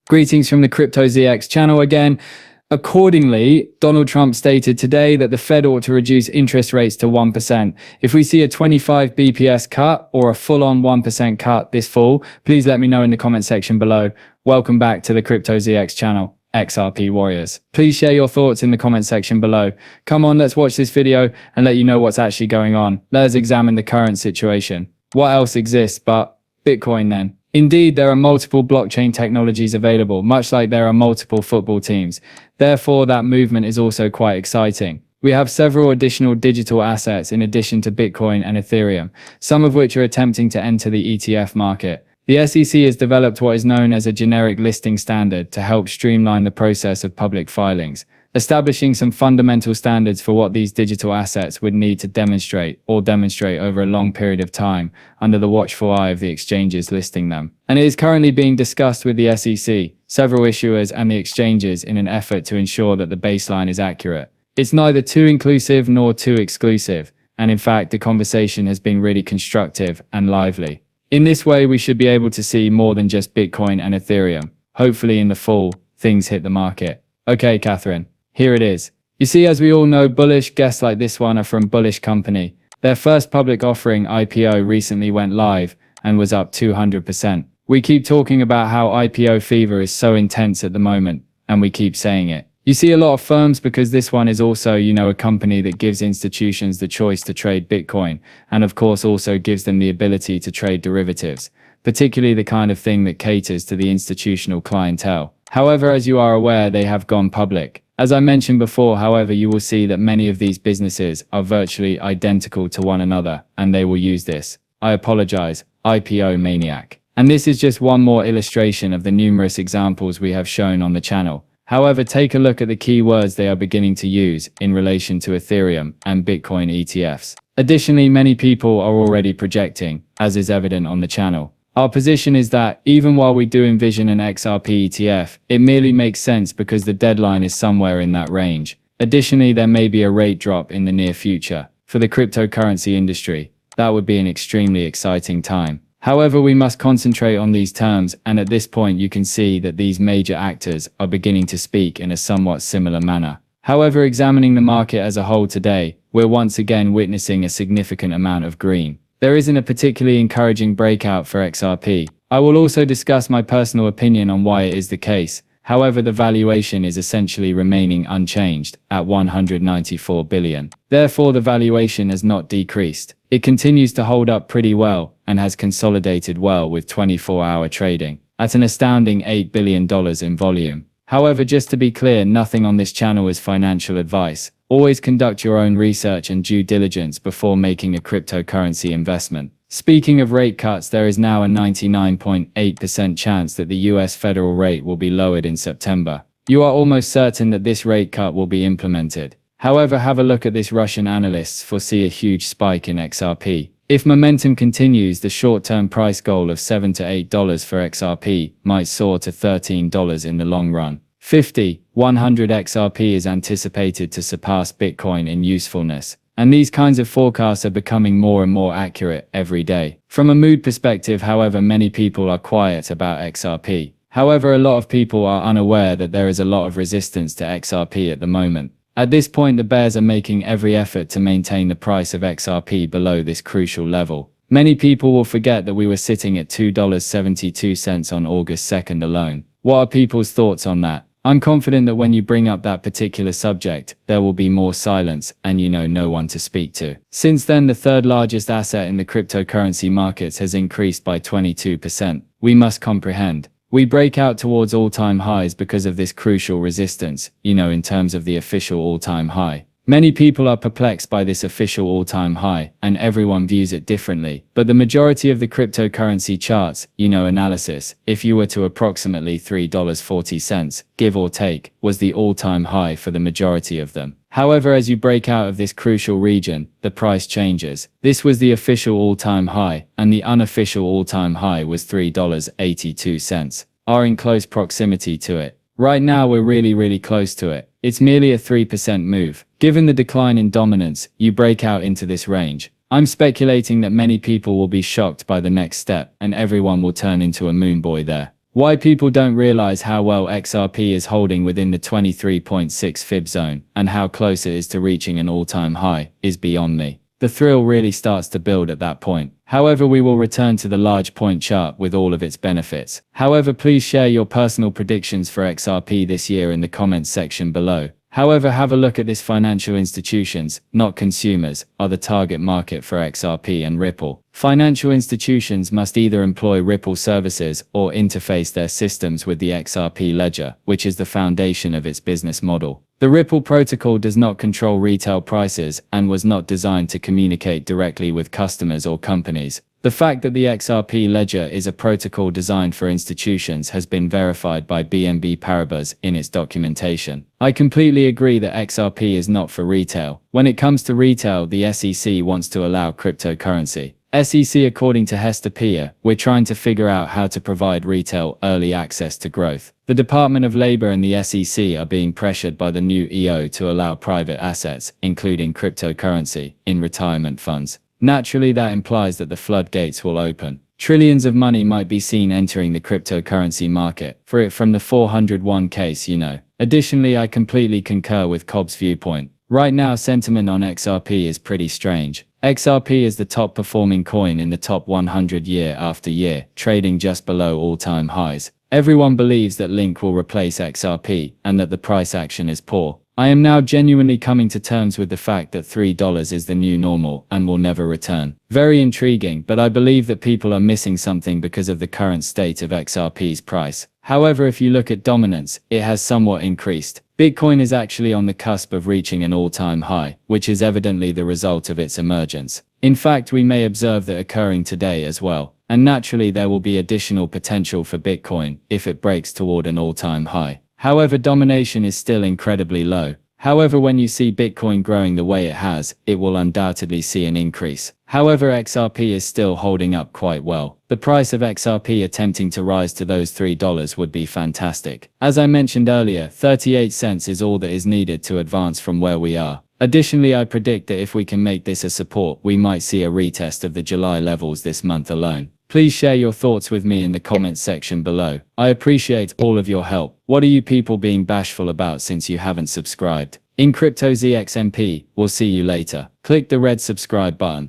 Greetings from the CryptoZX channel again. Accordingly, Donald Trump stated today that the Fed ought to reduce interest rates to 1%. If we see a 25 BPS cut or a full-on 1% cut this fall, please let me know in the comment section below. Welcome back to the CryptoZX channel, XRP Warriors. Please share your thoughts in the comment section below. Come on, let's watch this video and let you know what's actually going on. Let's examine the current situation. What else exists but Bitcoin then? Indeed, there are multiple blockchain technologies available, much like there are multiple football teams. Therefore, that movement is also quite exciting. We have several additional digital assets in addition to Bitcoin and Ethereum, some of which are attempting to enter the ETF market. The SEC has developed what is known as a generic listing standard to help streamline the process of public filings, establishing some fundamental standards for what these digital assets would need to demonstrate over a long period of time under the watchful eye of the exchanges listing them. And it is currently being discussed with the SEC, several issuers and the exchanges in an effort to ensure that the baseline is accurate. It's neither too inclusive nor too exclusive, and in fact the conversation has been really constructive and lively. In this way we should be able to see more than just Bitcoin and Ethereum. Hopefully in the fall, things hit the market. Okay, Catherine. Here it is. You see, as we all know, bullish guests like this one are from Bullish Company. Their first public offering IPO recently went live and was up 200%. We keep talking about how IPO fever is so intense at the moment, and we keep saying it. You see a lot of firms because this one is also, a company that gives institutions the choice to trade Bitcoin, and of course also gives them the ability to trade derivatives, particularly the kind of thing that caters to the institutional clientele. However, as you are aware, they have gone public. As I mentioned before, however, you will see that many of these businesses are virtually identical to one another, and they will use this, I apologize, IPO maniac. And this is just one more illustration of the numerous examples we have shown on the channel. However, take a look at the keywords they are beginning to use in relation to Ethereum and Bitcoin ETFs. Additionally, many people are already projecting, as is evident on the channel. Our position is that, even while we do envision an XRP ETF, it merely makes sense because the deadline is somewhere in that range. Additionally, there may be a rate drop in the near future. For the cryptocurrency industry, that would be an extremely exciting time. However, we must concentrate on these terms, and at this point you can see that these major actors are beginning to speak in a somewhat similar manner. However, examining the market as a whole today, we're once again witnessing a significant amount of green. There isn't a particularly encouraging breakout for XRP. I will also discuss my personal opinion on why it is the case. However, the valuation is essentially remaining unchanged at 194 billion. Therefore, the valuation has not decreased. It continues to hold up pretty well and has consolidated well with 24-hour trading at an astounding $8 billion in volume. However, just to be clear, nothing on this channel is financial advice. Always conduct your own research and due diligence before making a cryptocurrency investment. Speaking of rate cuts, there is now a 99.8% chance that the US federal rate will be lowered in September. You are almost certain that this rate cut will be implemented. However, have a look at this. Russian analysts foresee a huge spike in XRP. If momentum continues, the short-term price goal of $7 to $8 for XRP might soar to $13 in the long run. 100 XRP is anticipated to surpass Bitcoin in usefulness, and these kinds of forecasts are becoming more and more accurate every day. From a mood perspective, however, many people are quiet about XRP. However, a lot of people are unaware that there is a lot of resistance to XRP at the moment. At this point, the bears are making every effort to maintain the price of XRP below this crucial level. Many people will forget that we were sitting at $2.72 on August 2nd alone. What are people's thoughts on that? I'm confident that when you bring up that particular subject, there will be more silence and no one to speak to. Since then, the third largest asset in the cryptocurrency markets has increased by 22%. We must comprehend. We break out towards all-time highs because of this crucial resistance, in terms of the official all-time high. Many people are perplexed by this official all-time high, and everyone views it differently. But the majority of the cryptocurrency charts, analysis, if you were to approximately $3.40, give or take, was the all-time high for the majority of them. However, as you break out of this crucial region, the price changes. This was the official all-time high, and the unofficial all-time high was $3.82. Are in close proximity to it. Right now we're really close to it. It's merely a 3% move. Given the decline in dominance, you break out into this range. I'm speculating that many people will be shocked by the next step, and everyone will turn into a moon boy there. Why people don't realize how well XRP is holding within the 23.6 fib zone and how close it is to reaching an all-time high is beyond me. The thrill really starts to build at that point. However, we will return to the large point chart with all of its benefits. However, please share your personal predictions for XRP this year in the comments section below. However, have a look at this: financial institutions, not consumers, are the target market for XRP and Ripple. Financial institutions must either employ Ripple services or interface their systems with the XRP ledger, which is the foundation of its business model. The Ripple protocol does not control retail prices and was not designed to communicate directly with customers or companies. The fact that the XRP ledger is a protocol designed for institutions has been verified by BNP Paribas in its documentation. I completely agree that XRP is not for retail. When it comes to retail, the SEC wants to allow cryptocurrency. SEC, according to Hester Peer, we're trying to figure out how to provide retail early access to growth. The Department of Labor and the SEC are being pressured by the new EO to allow private assets, including cryptocurrency, in retirement funds. Naturally, that implies that the floodgates will open. Trillions of money might be seen entering the cryptocurrency market, for it from the 401 case, Additionally, I completely concur with Cobb's viewpoint. Right now, sentiment on XRP is pretty strange. XRP is the top performing coin in the top 100 year after year, trading just below all-time highs. Everyone believes that Link will replace XRP and that the price action is poor. I am now genuinely coming to terms with the fact that $3 is the new normal and will never return. Very intriguing, but I believe that people are missing something because of the current state of XRP's price. However, if you look at dominance, it has somewhat increased. Bitcoin is actually on the cusp of reaching an all-time high, which is evidently the result of its emergence. In fact, we may observe that occurring today as well. And naturally, there will be additional potential for Bitcoin if it breaks toward an all-time high. However, domination is still incredibly low. However, when you see Bitcoin growing the way it has, it will undoubtedly see an increase. However, XRP is still holding up quite well. The price of XRP attempting to rise to those $3 would be fantastic. As I mentioned earlier, 38 cents is all that is needed to advance from where we are. Additionally, I predict that if we can make this a support, we might see a retest of the July levels this month alone. Please share your thoughts with me in the comments section below. I appreciate all of your help. What are you people being bashful about since you haven't subscribed? In Crypto XMP, we'll see you later. Click the red subscribe button.